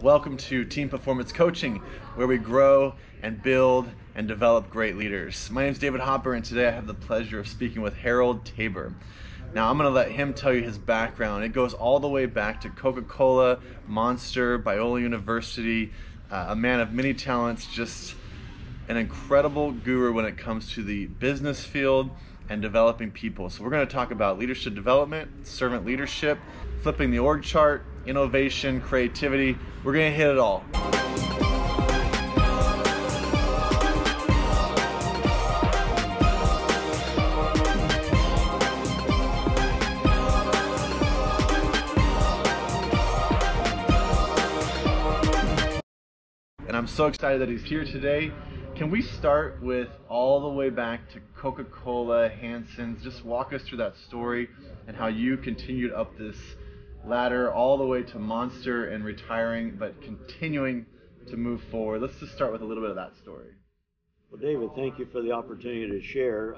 Welcome to Team Performance Coaching, where we grow and build and develop great leaders. My name is David Hopper, and today I have the pleasure of speaking with Harold Tabor. Now, I'm going to let him tell you his background. It goes all the way back to Coca-Cola, Monster, Biola University, a man of many talents, just an incredible guru when it comes to the business field and developing people. So we're going to talk about leadership development, servant leadership, flipping the org chart, innovation, creativity. We're going to hit it all. And I'm so excited that he's here today. Can we start with all the way back to Coca-Cola, Hansen? Just walk us through that story and how you continued up this ladder all the way to Monster and retiring, but continuing to move forward. Let's just start with a little bit of that story. Well, David, thank you for the opportunity to share.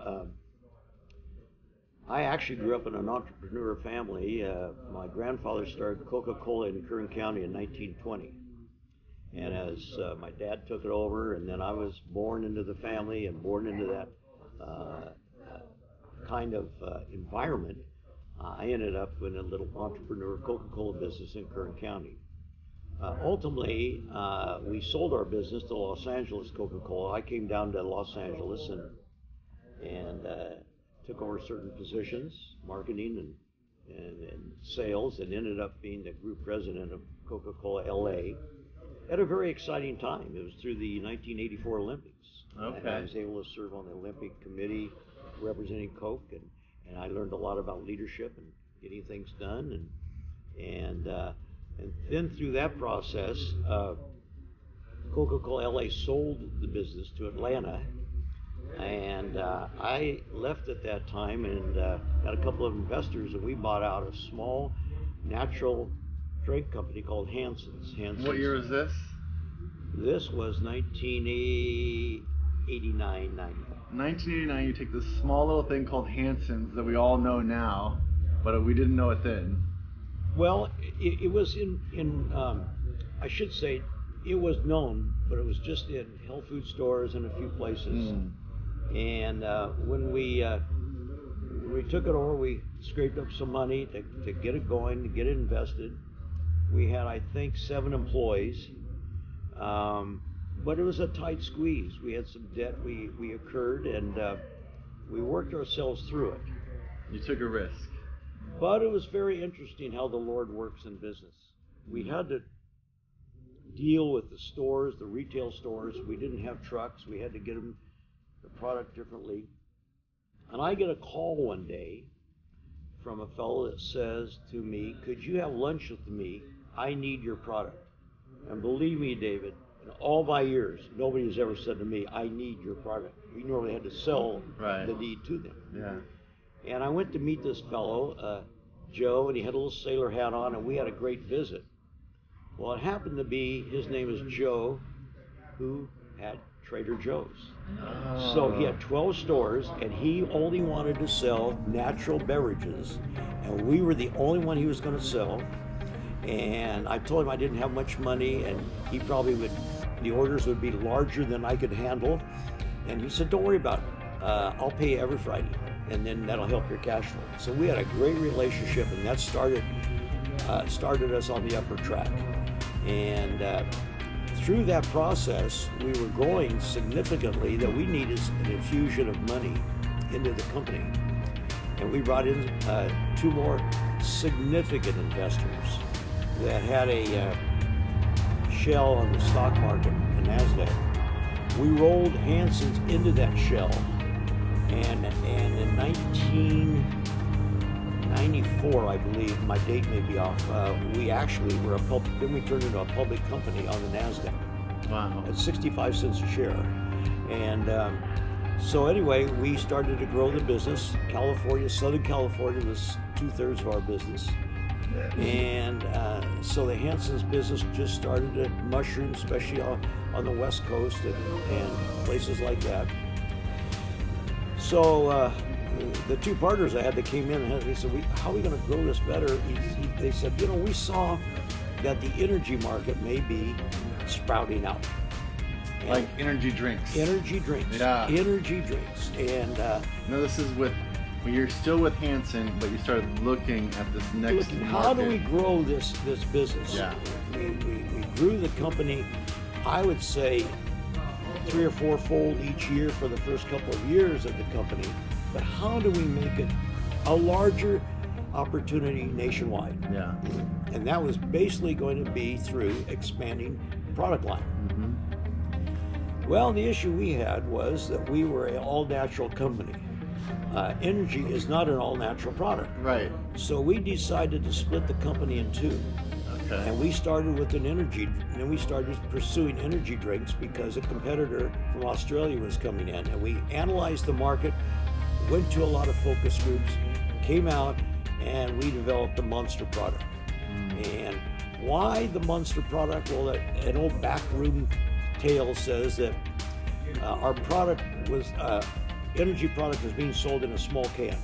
I actually grew up in an entrepreneur family. My grandfather started Coca-Cola in Kern County in 1920. And as my dad took it over, and then I was born into the family and born into that kind of environment, I ended up in a little entrepreneur Coca-Cola business in Kern County. Ultimately, we sold our business to Los Angeles Coca-Cola. I came down to Los Angeles and took over certain positions, marketing and sales, and ended up being the group president of Coca-Cola LA. At a very exciting time. It was through the 1984 Olympics. Okay. And I was able to serve on the Olympic committee representing Coke, and I learned a lot about leadership and getting things done. And then through that process, Coca-Cola LA sold the business to Atlanta, and I left at that time and got a couple of investors, and we bought out a small natural drink company called Hansen's. What year was this? This was 1989, 90. 1989, you take this small little thing called Hansen's that we all know now, but we didn't know it then. Well, it was in I should say, it was known, but it was just in health food stores and a few places. And when we took it over, we scraped up some money to get it going, to get it invested. We had, I think, 7 employees, but it was a tight squeeze. We had some debt we incurred, and we worked ourselves through it. You took a risk. But it was very interesting how the Lord works in business. We had to deal with the stores, the retail stores. We didn't have trucks. We had to get them the product differently. And I get a call one day from a fellow that says to me, "Could you have lunch with me? I need your product." And believe me, David, in all my years, nobody has ever said to me, "I need your product." We normally had to sell the need to them. Yeah. And I went to meet this fellow, Joe, and he had a little sailor hat on, and we had a great visit. Well, it happened to be, his name is Joe, who had Trader Joe's. Oh. So he had 12 stores, and he only wanted to sell natural beverages, and we were the only one he was going to sell. And I told him I didn't have much money, and he probably the orders would be larger than I could handle. And he said, "Don't worry about it. I'll pay you every Friday, and then that'll help your cash flow." So we had a great relationship, and that started us on the upper track. And through that process, we were growing significantly that we needed an infusion of money into the company. And we brought in 2 more significant investors that had a shell on the stock market, the NASDAQ. We rolled Hansen's into that shell, and in 1994, I believe, my date may be off, we actually were then we turned into a public company on the NASDAQ. Wow. At 65 cents a share. And so anyway, we started to grow the business. Southern California was 2/3 of our business. And so the Hansen's business just started to mushroom, especially on the West Coast and places like that. So the 2 partners I had that came in, they said, "How are we going to grow this better?" They said, "We saw that the energy market may be sprouting out. And like energy drinks. energy drinks. Yeah. Energy drinks. And No, this is with, well, you're still with Hansen, but you started looking at this next looking, market. how do we grow this business? Yeah. We grew the company, I would say, 3 or 4-fold each year for the first couple of years of the company. But how do we make it a larger opportunity nationwide? Yeah. And that was basically going to be through expanding product line. Mm-hmm. Well, the issue we had was that we were an all-natural company. Energy is not an all-natural product. Right. So we decided to split the company in two. Okay. And we started with an energy, and then we started pursuing energy drinks because a competitor from Australia was coming in. And we analyzed the market, went to a lot of focus groups, came out, and we developed the Monster product. And why the Monster product? Well, an old backroom tale says that our product was, energy product was being sold in a small can,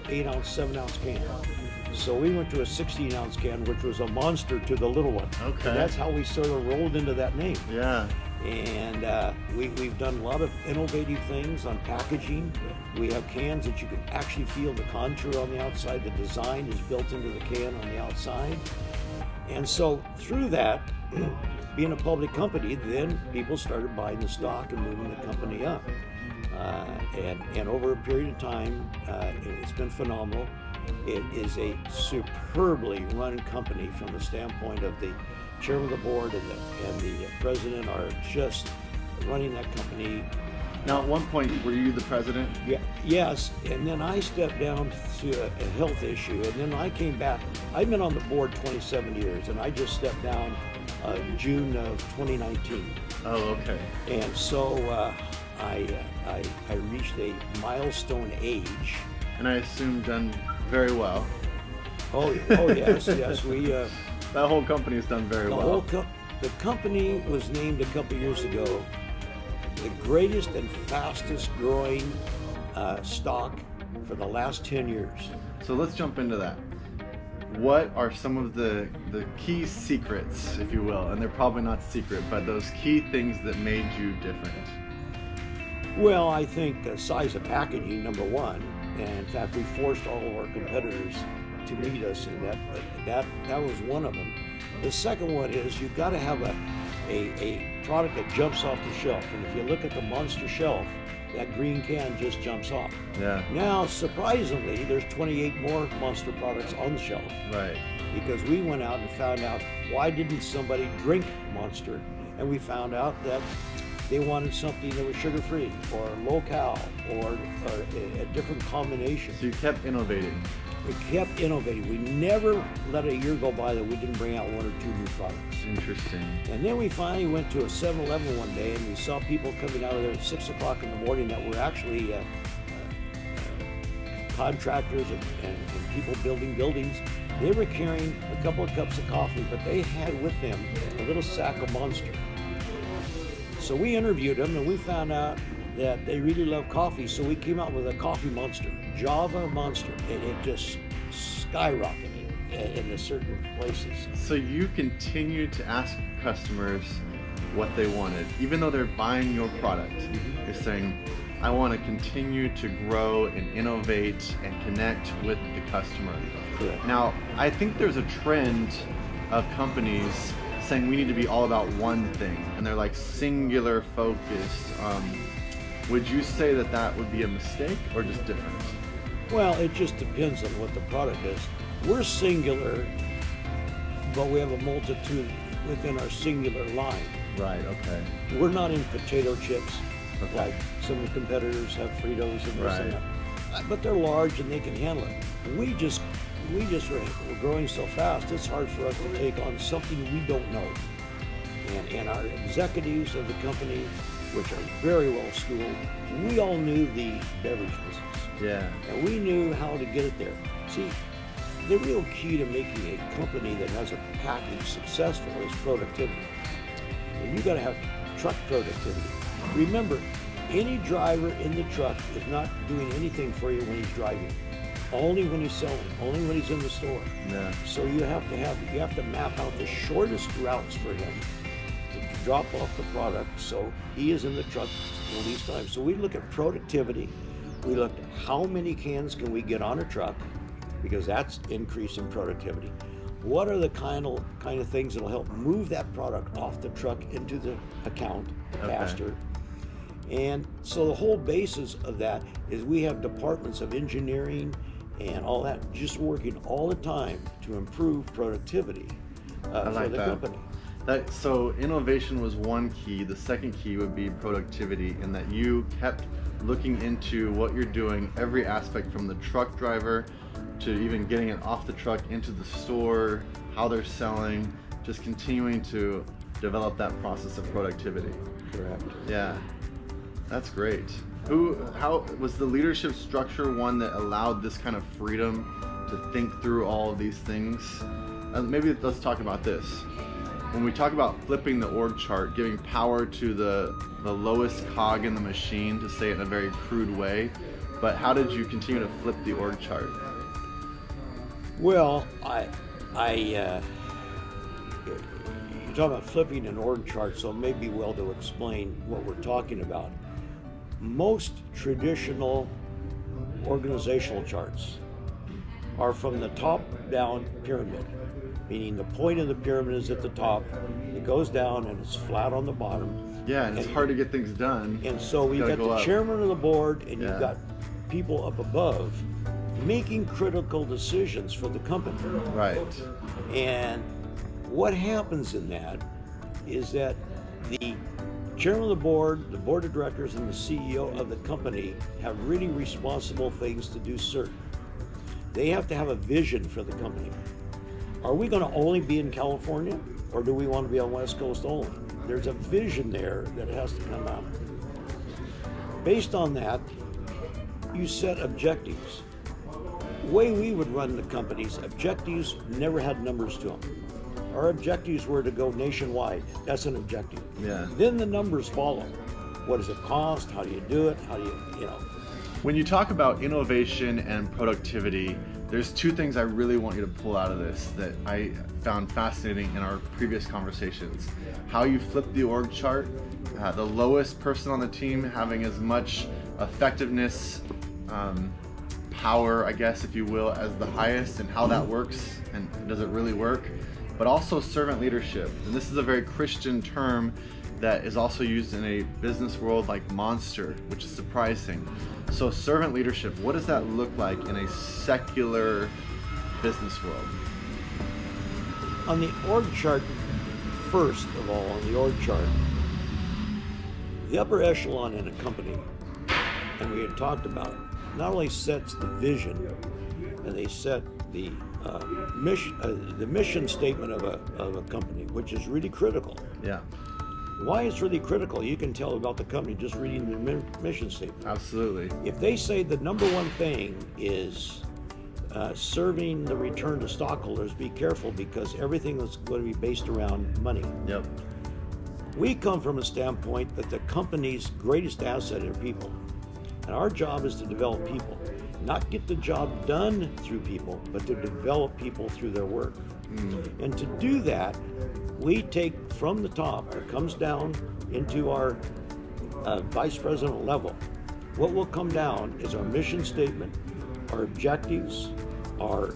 8-ounce, 7-ounce can. So we went to a 16-ounce can, which was a Monster to the little one. Okay. And that's how we sort of rolled into that name. Yeah. And we've done a lot of innovative things on packaging. We have cans that you can actually feel the contour on the outside. The design is built into the can on the outside. And so through that, being a public company, then people started buying the stock and moving the company up. And over a period of time, it's been phenomenal. It is a superbly run company from the standpoint of the chairman of the board and the president are just running that company. Now, at one point, were you the president? Yeah, yes, and then I stepped down to a health issue, and then I came back. I've been on the board 27 years, and I just stepped down June of 2019. Oh, okay. And so I reached a milestone age. And I assume done very well. Oh yes, yes. That whole company has done very well. The company was named a couple years ago the greatest and fastest growing stock for the last 10 years. So let's jump into that. What are some of the key secrets, if you will, and they're probably not secret, but those key things that made you different? Well, I think the size of packaging, number one, and in fact we forced all of our competitors to meet us in that was one of them. The second one is you've got to have a product that jumps off the shelf, and if you look at the Monster shelf, that green can just jumps off. Yeah. Now, surprisingly, there's 28 more Monster products on the shelf. Right. Because we went out and found out why didn't somebody drink Monster, and we found out that they wanted something that was sugar-free or low-cal or a different combination. So you kept innovating. We kept innovating. We never let a year go by that we didn't bring out 1 or 2 new products. Interesting. And then we finally went to a 7-Eleven one day, and we saw people coming out of there at 6 o'clock in the morning that were actually contractors and people building buildings. They were carrying a couple of cups of coffee, but they had with them a little sack of Monster. So we interviewed them, and we found out that they really love coffee, so we came out with a coffee Monster, Java Monster, and it just skyrocketed in the certain places. So you continued to ask customers what they wanted, even though they're buying your product. They're saying, I want to continue to grow and innovate and connect with the customer. Correct. Now, I think there's a trend of companies saying we need to be all about one thing, and they're like singular focused. Would you say that that would be a mistake or just different? Well, it just depends on what the product is. We're singular, but we have a multitude within our singular line. Right, okay. We're not in potato chips, Okay. like some of the competitors have Fritos and this Right. and that. But they're large and they can handle it. We're growing so fast, it's hard for us to take on something we don't know. And our executives of the company, which are very well schooled, we all knew the beverage business. Yeah. And we knew how to get it there. See, the real key to making a company that has a package successful is productivity. And you got to have truck productivity. Remember, any driver in the truck is not doing anything for you when he's driving. only when he's selling, only when he's in the store. Yeah. So you have to map out the shortest routes for him to drop off the product so he is in the truck the least time. So we look at productivity. We look at how many cans can we get on a truck, because that's increasing productivity. What are the kind of things that will help move that product off the truck into the account faster? And so the whole basis of that is we have departments of engineering and all that just working all the time to improve productivity for the company. So innovation was one key. The second key would be productivity, in that you kept looking into what you're doing, every aspect from the truck driver to even getting it off the truck into the store, how they're selling, just continuing to develop that process of productivity. Correct. Yeah, that's great. How was the leadership structure one that allowed this kind of freedom to think through all of these things? Maybe let's talk about this. When we talk about flipping the org chart, giving power to the lowest cog in the machine, to say it in a very crude way, but how did you continue to flip the org chart? Well, you're talking about flipping an org chart, so it may be well to explain what we're talking about. Most traditional organizational charts are from the top down pyramid, meaning the point of the pyramid is at the top, it goes down and it's flat on the bottom. Yeah, and it's hard to get things done. And so we've got the chairman of the board, and you've got people up above making critical decisions for the company. Right. And what happens in that is that the chairman of the board of directors, and the CEO of the company have really responsible things to do certain. They have to have a vision for the company. Are we going to only be in California, or do we want to be on West Coast only? There's a vision there that has to come out. Based on that, you set objectives. The way we would run the company's objectives never had numbers to them. Our objectives were to go nationwide. That's an objective. Yeah. Then the numbers follow. What does it cost? How do you do it? How do you know? When you talk about innovation and productivity, there's two things I really want you to pull out of this that I found fascinating in our previous conversations. How you flip the org chart, the lowest person on the team having as much effectiveness, power, I guess, if you will, as the highest, and how that works, and does it really work? But also servant leadership. And this is a very Christian term that is also used in a business world like Monster, which is surprising. So servant leadership, what does that look like in a secular business world? On the org chart, first of all, on the org chart, the upper echelon in a company, and we had talked about it, not only sets the vision, and they set the mission statement of a company, which is really critical. Yeah. Why it's really critical, you can tell about the company just reading their mission statement. Absolutely. If they say the number one thing is serving the return to stockholders, be careful, because everything is going to be based around money. Yep. We come from a standpoint that the company's greatest asset are people. And our job is to develop people. Not get the job done through people, but to develop people through their work. And to do that, we take from the top, it comes down into our vice president level. What will come down is our mission statement, our objectives, our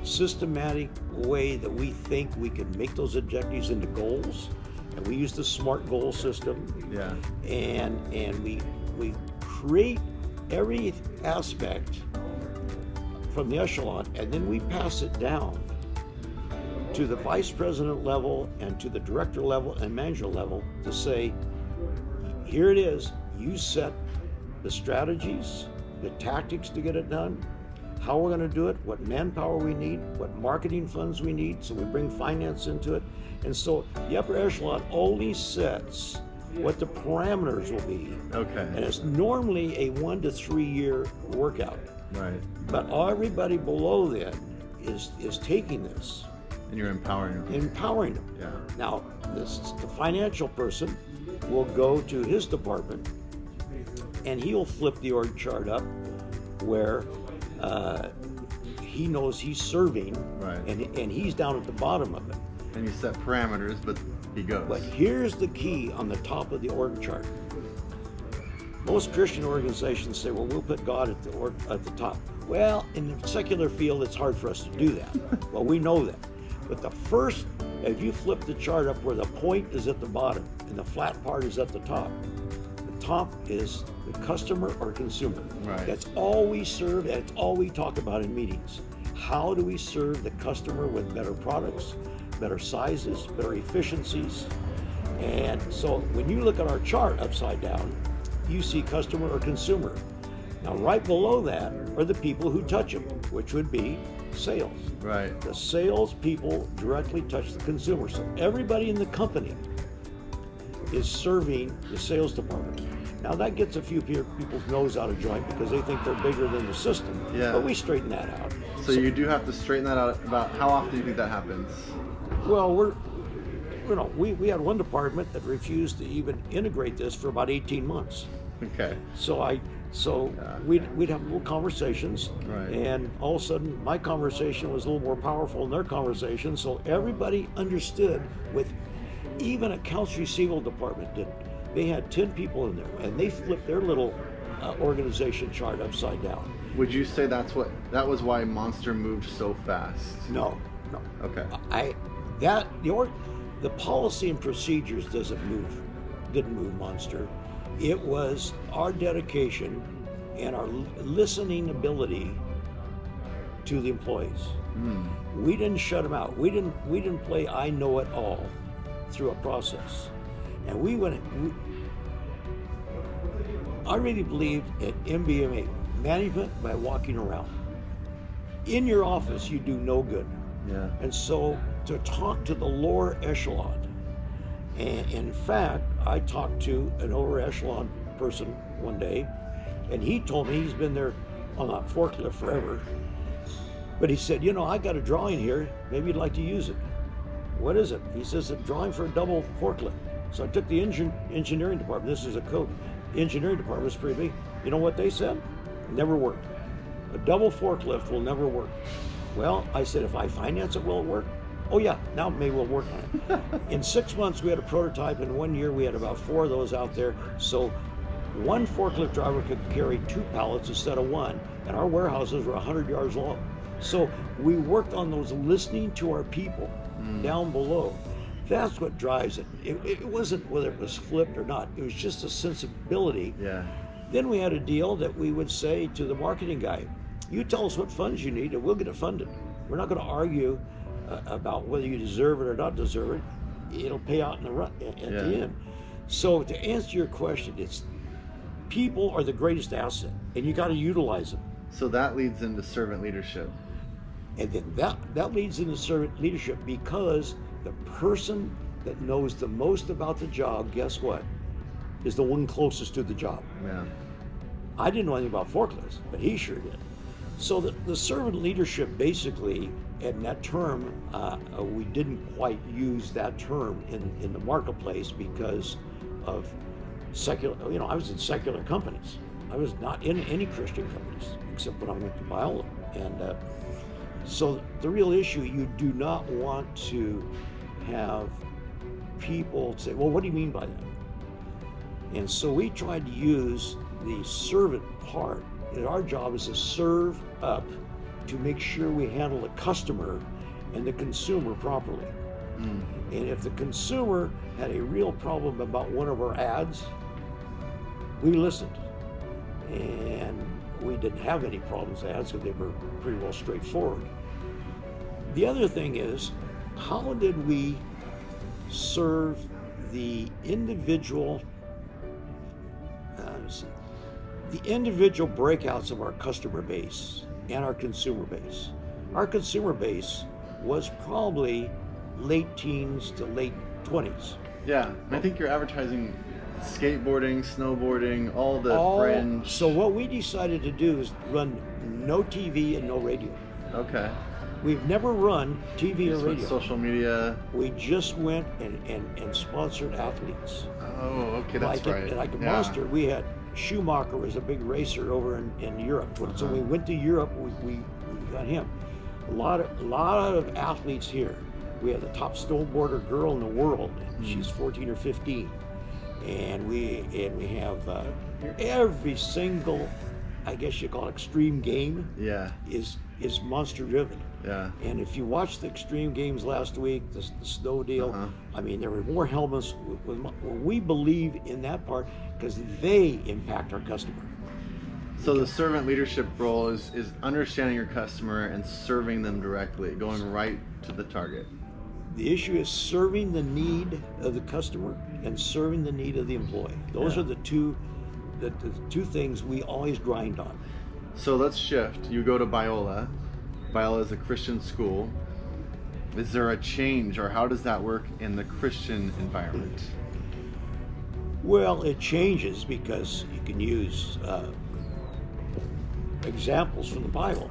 systematic way that we think we can make those objectives into goals. And we use the SMART goal system. Yeah. And we create every aspect from the echelon, and then we pass it down to the vice president level and to the director level and manager level to say, here it is, you set the strategies, the tactics to get it done, how we're going to do it, what manpower we need, what marketing funds we need, so we bring finance into it. And so the upper echelon only sets what the parameters will be. Okay. And it's normally a 1 to 3 year workout. Right. But everybody below then is taking this. And you're empowering them. Empowering them. Yeah. Now, the financial person will go to his department, and he'll flip the org chart up where he knows he's serving, Right. and he's down at the bottom of it. And you set parameters, but he goes. But here's the key on the top of the org chart. Most Christian organizations say, well, we'll put God at the top. Well, in the secular field, it's hard for us to do that. Well, we know that. But the first, if you flip the chart up where the point is at the bottom and the flat part is at the top is the customer or consumer. Right. That's all we serve, and it's all we talk about in meetings. How do we serve the customer with better products, better sizes, better efficiencies? And so when you look at our chart upside down, you see customer or consumer. Now right below that are the people who touch them, which would be sales. Right. The sales people directly touch the consumer. So everybody in the company is serving the sales department. Now that gets a few people's nose out of joint because they think they're bigger than the system. Yeah. But we straighten that out. So you do have to straighten that out. About how often do you think that happens? Well, we had one department that refused to even integrate this for about 18 months. Okay. So we'd have little conversations, Right. and all of a sudden my conversation was a little more powerful than their conversation. So everybody understood. With even accounts receivable department didn't. They had 10 people in there, and they flipped their little organization chart upside down. Would you say that was why Monster moved so fast? No. Okay. The policy and procedures didn't move Monster. It was our dedication and our listening ability to the employees. We didn't shut them out. We didn't play I know it all through a process. And I really believed in MBMA, management by walking around. In your office, you do no good. Yeah. And so to talk to the lower echelon, and in fact, I talked to an lower echelon person one day, and he told me he's been there on a forklift forever. But he said, I got a drawing here. Maybe you'd like to use it. What is it? He says, a drawing for a double forklift. So I took the engineering department. This is a code. Engineering department was pretty big. You know what they said? Never worked. A double forklift will never work. Well, I said, if I finance it, will it work? Oh yeah, now maybe we'll work on it. In 6 months, we had a prototype. In 1 year, we had about 4 of those out there. So one forklift driver could carry 2 pallets instead of 1, and our warehouses were 100 yards long. So we worked on those, listening to our people down below. That's what drives it. It wasn't whether it was flipped or not. It was just a sensibility. Yeah. Then we had a deal that we would say to the marketing guy, you tell us what funds you need and we'll get it funded. We're not going to argue about whether you deserve it or not deserve it. It'll pay out in the end. So to answer your question, it's people are the greatest asset, and you got to utilize them. So that leads into servant leadership. And then that leads into servant leadership, because the person that knows the most about the job, guess what, is the one closest to the job. Yeah. I didn't know anything about forklifts, but he sure did. So the servant leadership, basically, and that term, we didn't quite use that term in the marketplace because of secular, I was in secular companies. I was not in any Christian companies, except when I went to Biola. And so the real issue, you do not want to have people say, well, what do you mean by that? And so we tried to use the servant part. And our job is to serve up to make sure we handle the customer and the consumer properly. And if the consumer had a real problem about one of our ads, we listened. And we didn't have any problems with ads because they were pretty well straightforward. The other thing is, how did we serve the individual breakouts of our customer base and our consumer base? Our consumer base was probably late teens to late 20s. Yeah, I think you're advertising skateboarding, snowboarding, all the fringe. So what we decided to do is run no TV and no radio. Okay. We've never run TV or radio. Social media. We just went and sponsored athletes. Oh, okay, that's right. Like a Monster, we had Schumacher was a big racer over in Europe. So we went to Europe, we got him. A lot of athletes here. We have the top snowboarder girl in the world. She's 14 or 15, and we have every single, I guess you call it, extreme game. Yeah. Is monster driven. Yeah. And if you watched the extreme games last week, the snow deal, I mean, there were more helmets. We believe in that part because they impact our customer. So the servant leadership role is understanding your customer and serving them directly, going right to the target. The issue is serving the need of the customer and serving the need of the employee. Those are the two things we always grind on. So let's shift. You go to Biola. Biola is a Christian school. Is there a change, or how does that work in the Christian environment? Well, it changes because you can use examples from the Bible.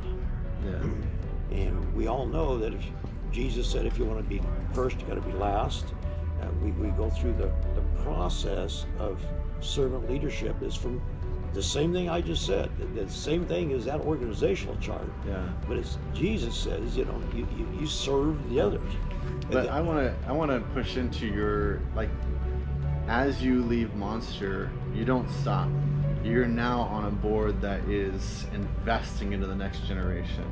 Yeah. And we all know that if Jesus said, if you want to be first, you got to be last. We go through the process of servant leadership is from the same thing I just said. The same thing as that organizational chart. Yeah. But it's Jesus says, you know, you serve the others. But I want to push into your, like, as you leave Monster, you don't stop. You're now on a board that is investing into the next generation.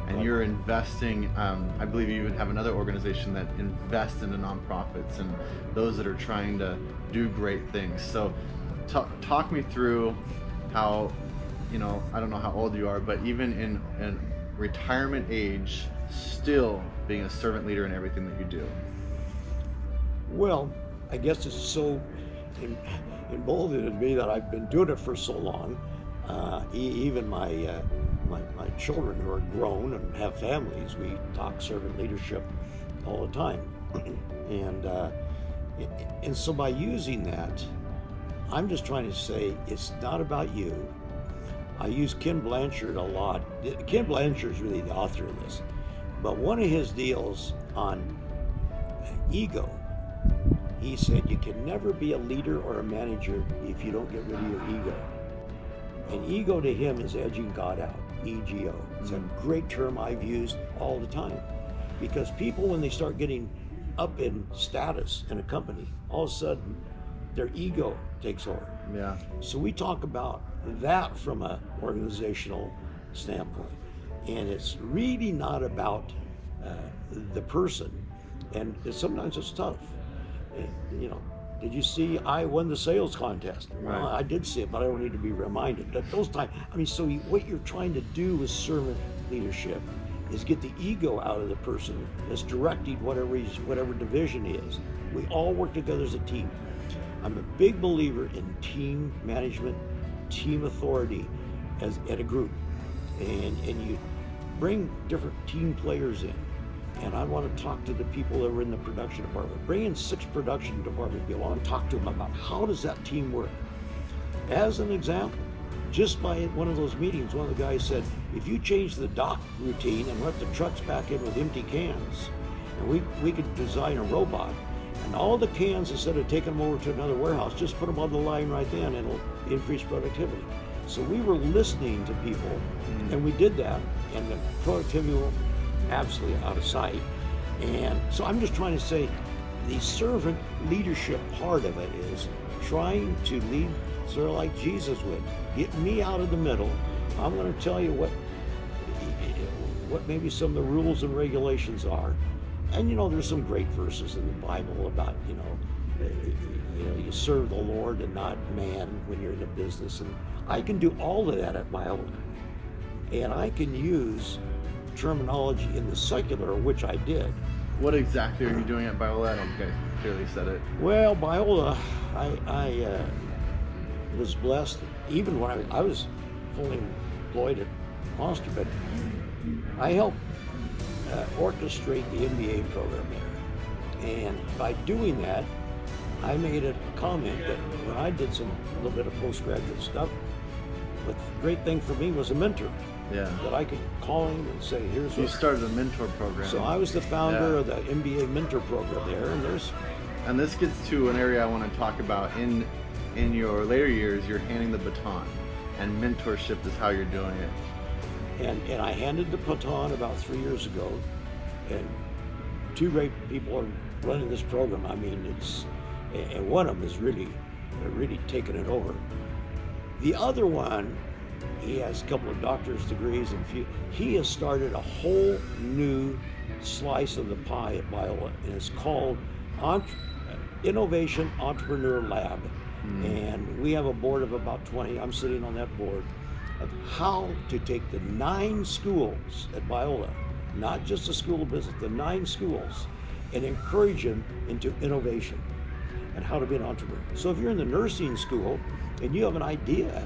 And you're investing, I believe you even have another organization that invests into nonprofits and those that are trying to do great things. So talk me through how, you know, I don't know how old you are, but even in retirement age, still being a servant leader in everything that you do. Well, I guess it's so emboldened in me that I've been doing it for so long. Even my children who are grown and have families, we talk servant leadership all the time. And so by using that, I'm just trying to say it's not about you. I use Ken Blanchard a lot. Ken Blanchard is really the author of this. But one of his deals on ego, he said you can never be a leader or a manager if you don't get rid of your ego. And ego to him is edging God out, EGO. It's a great term I've used all the time. Because people, when they start getting up in status in a company, all of a sudden their ego takes over. Yeah. So we talk about that from an organizational standpoint. And it's really not about the person. And sometimes it's tough. You know, did you see I won the sales contest? Right. Well, I did see it, but I don't need to be reminded. At those times, I mean, so what you're trying to do with servant leadership is get the ego out of the person that's directing whatever division he is. We all work together as a team. I'm a big believer in team management, team authority at a group. And you bring different team players in. And I want to talk to the people that are in the production department. Bring in 6 production department people. I want to talk to them about how does that team work. As an example, just by one of those meetings, one of the guys said, if you change the dock routine and let the trucks back in with empty cans, and we could design a robot, and all the cans, instead of taking them over to another warehouse, just put them on the line right then, and it'll increase productivity. So we were listening to people, and we did that, and the productivity will absolutely out of sight. And so I'm just trying to say the servant leadership part of it is trying to lead sort of like Jesus would. Get me out of the middle. I'm going to tell you what maybe some of the rules and regulations are. And you know, there's some great verses in the Bible about, you know, you serve the Lord and not man when you're in the business. And I can do all of that at Biola. And I can use terminology in the secular, which I did. What exactly are you doing at Biola? I don't think I clearly said it. Well, Biola, I was blessed, even when I was fully employed at Monster, but I helped orchestrate the MBA program there. And by doing that, I made a comment that when I did a little bit of postgraduate stuff, the great thing for me was a mentor. Yeah. That I could call him and say, here's what. You started a mentor program. So I was the founder of the MBA mentor program there, and this gets to an area I want to talk about in in your later years, you're handing the baton, and mentorship is how you're doing it. And I handed the baton about 3 years ago, and two great people are running this program. I mean, and one of them is really taking it over. The other one, he has a couple of doctor's degrees, and he has started a whole new slice of the pie at Biola, and it's called Innovation Entrepreneur Lab. And we have a board of about 20, I'm sitting on that board, of how to take the 9 schools at Biola, not just the School of Business, the 9 schools, and encourage them into innovation and how to be an entrepreneur. So if you're in the nursing school and you have an idea,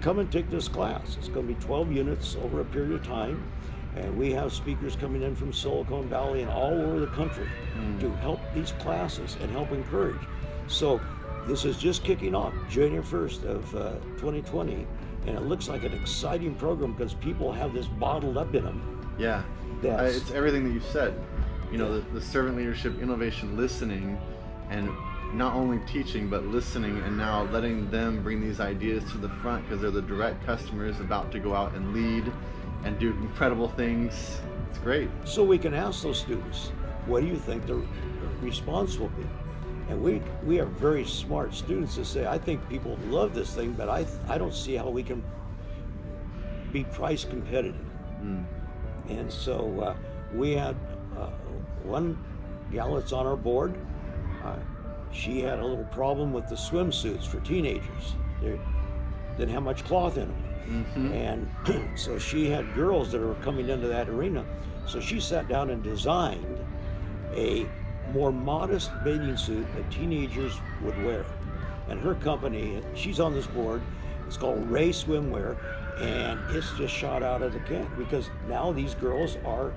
come and take this class. It's going to be 12 units over a period of time. And we have speakers coming in from Silicon Valley and all over the country to help these classes and help encourage. So this is just kicking off January 1st of 2020. And it looks like an exciting program because people have this bottled up in them. Yeah, it's everything that you said. You know, the servant leadership, innovation, listening, and not only teaching, but listening, and now letting them bring these ideas to the front because they're the direct customers about to go out and lead and do incredible things. It's great. So we can ask those students, what do you think the response will be? And we are very smart students to say, I think people love this thing, but I don't see how we can be price competitive. And so we had one gal that's on our board. She had a little problem with the swimsuits for teenagers. They didn't have much cloth in them. And so she had girls that were coming into that arena. So she sat down and designed a more modest bathing suit that teenagers would wear. And her company, she's on this board, it's called Ray Swimwear, and it's just shot out of the can because now these girls are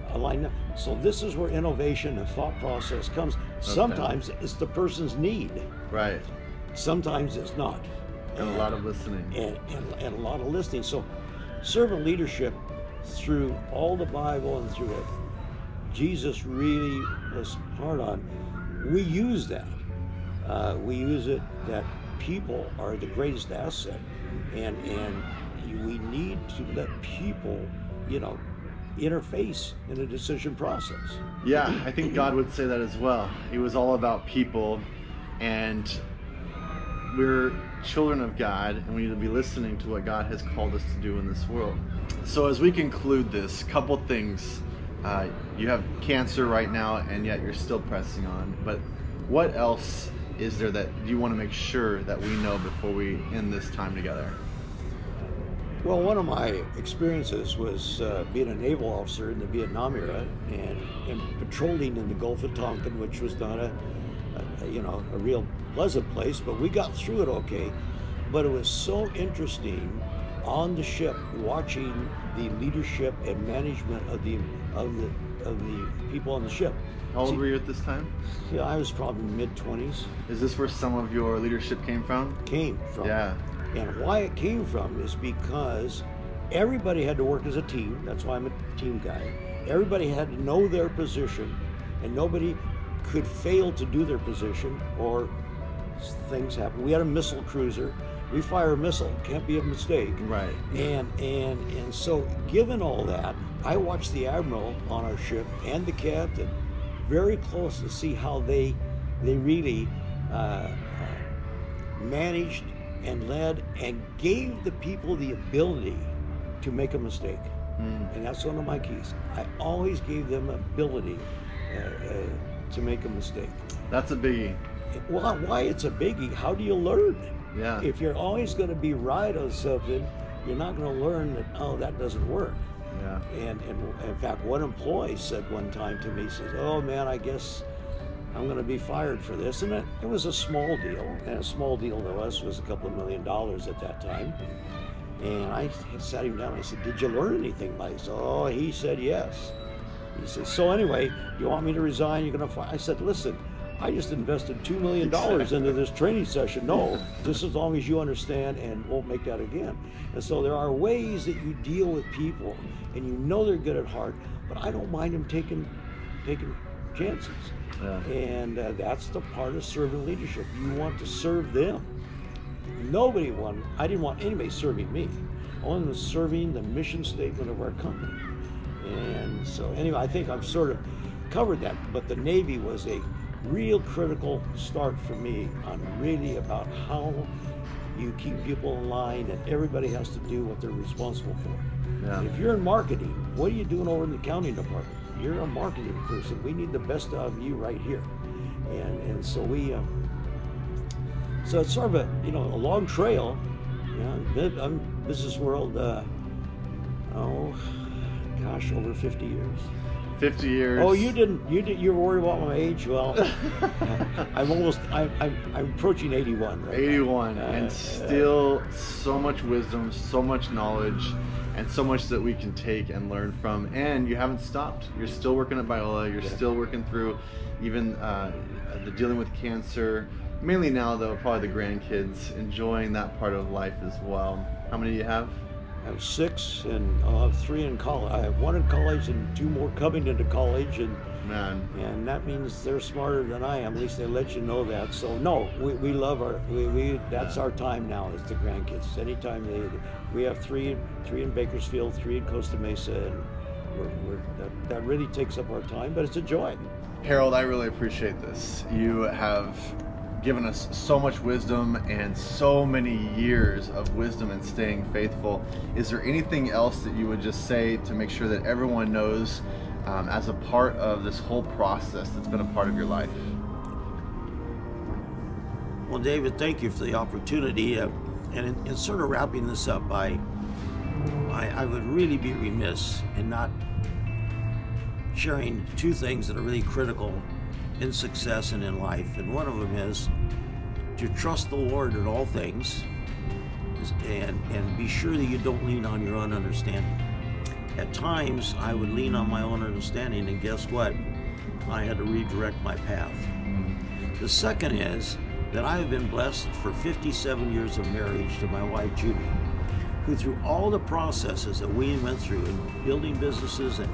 aligned up. So this is where innovation and thought process comes. Sometimes it's the person's need. Right. Sometimes it's not. And a lot of listening. And a lot of listening. So servant leadership, through all the Bible and through it, Jesus really was hard on. We use that. We use it that people are the greatest asset. And we need to let people, interface in a decision process. Yeah, I think God would say that as well. It was all about people, and we're children of God, and we need to be listening to what God has called us to do in this world. So as we conclude this, couple things. You have cancer right now, and yet you're still pressing on. But what else is there that you want to make sure that we know before we end this time together? Well, one of my experiences was being a naval officer in the Vietnam era and patrolling in the Gulf of Tonkin, which was not a real pleasant place, but we got through it okay. But it was so interesting on the ship watching the leadership and management of the people on the ship. How old were you at this time? Yeah, I was probably mid-20s. Is this where some of your leadership came from? Came from. Yeah. And why it came from is because everybody had to work as a team. That's why I'm a team guy. Everybody had to know their position, and nobody could fail to do their position or things happen. We had a missile cruiser. We fire a missile. Can't be a mistake. Right. And so given all that, I watched the admiral on our ship and the captain very close to see how they really managed and led and gave the people the ability to make a mistake. And that's one of my keys. I always gave them ability to make a mistake. That's a biggie. Well, why it's a biggie? How do you learn? Yeah. If you're always going to be right on something, you're not going to learn that, oh, that doesn't work. Yeah. And in fact, one employee said one time to me, says, oh man, I guess I'm going to be fired for this. And it was a small deal, and a small deal to us was a couple of $1 million at that time. And I sat him down, I said, did you learn anything, Mike? Oh, he said yes. He said, so anyway, you want me to resign? You're going to fire? I said, listen, I just invested $2 million into this training session. No, just as long as you understand and won't make that again. And so there are ways that you deal with people, and you know they're good at heart, but I don't mind them taking chances. Yeah. And that's the part of servant leadership. You want to serve them. I didn't want anybody serving me. I wanted them serving the mission statement of our company. And so anyway, I think I've sort of covered that, but the Navy was a real critical start for me on really about how you keep people in line, and everybody has to do what they're responsible for. Yeah. And if you're in marketing, what are you doing over in the accounting department? You're a marketing person. We need the best out of you right here. And so so it's sort of a, you know, a long trail. I'm business world, over 50 years. 50 years. Oh, you were worried about my age? Well, I'm approaching 81 right 81, now. And still so much wisdom, so much knowledge, and so much that we can take and learn from. And you haven't stopped. You're still working at Biola. You're still working through even the dealing with cancer. Mainly now, though, probably the grandkids, enjoying that part of life as well. How many do you have? I have 6, and I'll have 3 in college. I have 1 in college and 2 more coming into college, and that means they're smarter than I am. At least they let you know that. So no, we love that's our time now, is the grandkids. Anytime we have 3 in Bakersfield, 3 in Costa Mesa, and that really takes up our time, but it's a joy. Harold, I really appreciate this. You have given us so much wisdom and so many years of wisdom and staying faithful. Is there anything else that you would just say to make sure that everyone knows as a part of this whole process that's been a part of your life? Well, David, thank you for the opportunity. And in sort of wrapping this up, I would really be remiss in not sharing 2 things that are really critical in success and in life. And one of them is to trust the Lord in all things, and be sure that you don't lean on your own understanding. At times, I would lean on my own understanding, and guess what? I had to redirect my path. The second is that I have been blessed for 57 years of marriage to my wife, Judy, who through all the processes that we went through in building businesses and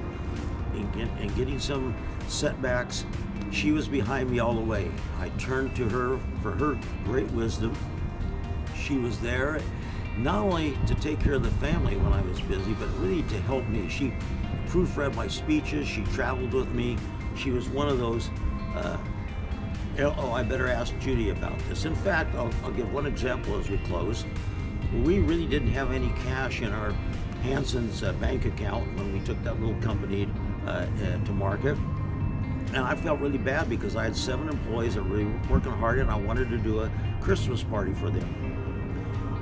getting some setbacks, she was behind me all the way. I turned to her for her great wisdom. She was there not only to take care of the family when I was busy, but really to help me. She proofread my speeches. She traveled with me. She was one of those, I better ask Judy about this. In fact, I'll give one example as we close. We really didn't have any cash in our Hansen's bank account when we took that little company to market. And I felt really bad because I had 7 employees that were really working hard, and I wanted to do a Christmas party for them.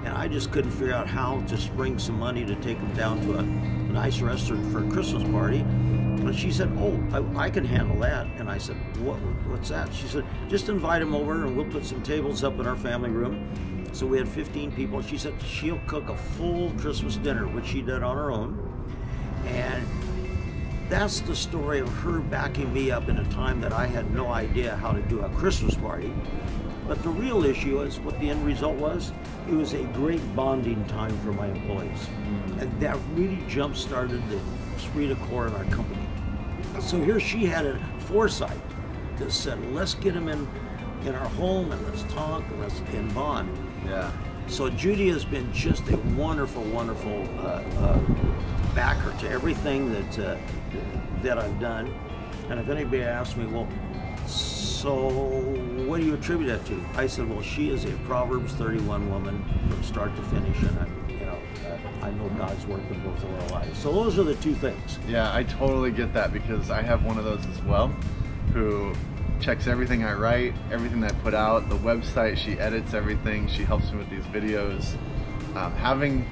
And I just couldn't figure out how to spring some money to take them down to a nice restaurant for a Christmas party. And she said, "Oh, I can handle that." And I said, "What's that?" She said, "Just invite them over and we'll put some tables up in our family room." So we had 15 people. She said she'll cook a full Christmas dinner, which she did on her own. And that's the story of her backing me up in a time that I had no idea how to do a Christmas party. But the real issue is what the end result was. It was a great bonding time for my employees. And that really jump-started the esprit de corps in our company. So here she had a foresight that said, let's get them in our home, and let's talk, and let's bond. Yeah. So Judy has been just a wonderful, wonderful backer to everything that I've done. And if anybody asks me, well, so what do you attribute that to? I said, well, she is a Proverbs 31 woman from start to finish, and I know God's work in both of our lives. So those are the 2 things. Yeah, I totally get that, because I have one of those as well, who checks everything I write, everything that I put out, the website. She edits everything. She helps me with these videos. Having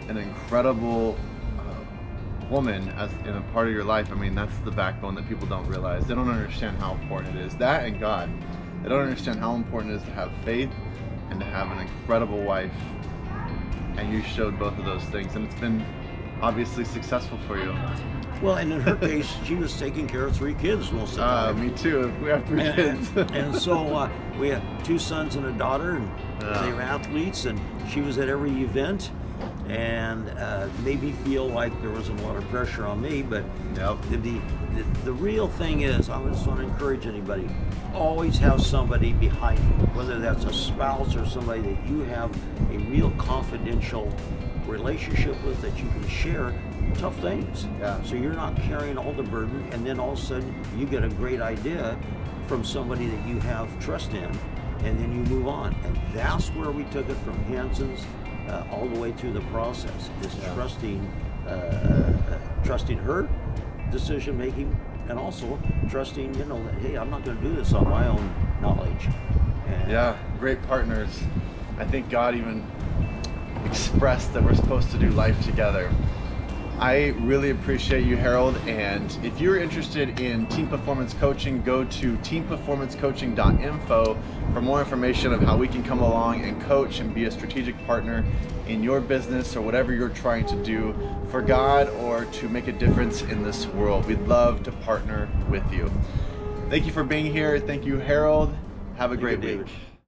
an incredible woman as in a part of your life, I mean, that's the backbone that people don't realize. They don't understand how important it is. That and God. They don't understand how important it is to have faith and to have an incredible wife. And you showed both of those things, and it's been obviously successful for you. Well, and in her case, she was taking care of 3 kids most of the time. Me too. We have 3 kids. And so we have 2 sons and a daughter, and they were athletes, and she was at every event. and made me feel like there wasn't a lot of pressure on me. But Yep. the real thing is, I just want to encourage anybody, always have somebody behind you, whether that's a spouse or somebody that you have a real confidential relationship with, that you can share tough things. Yeah. So you're not carrying all the burden, and then all of a sudden you get a great idea from somebody that you have trust in, and then you move on. And that's where we took it from Hansen's all the way through the process, is trusting her decision making, and also trusting, that, hey, I'm not going to do this on my own knowledge. And Yeah, great partners. I think God even expressed that we're supposed to do life together. I really appreciate you, Harold, and if you're interested in team performance coaching, go to teamperformancecoaching.info for more information of how we can come along and coach and be a strategic partner in your business or whatever you're trying to do for God or to make a difference in this world. We'd love to partner with you. Thank you for being here. Thank you, Harold. Have a great David. week.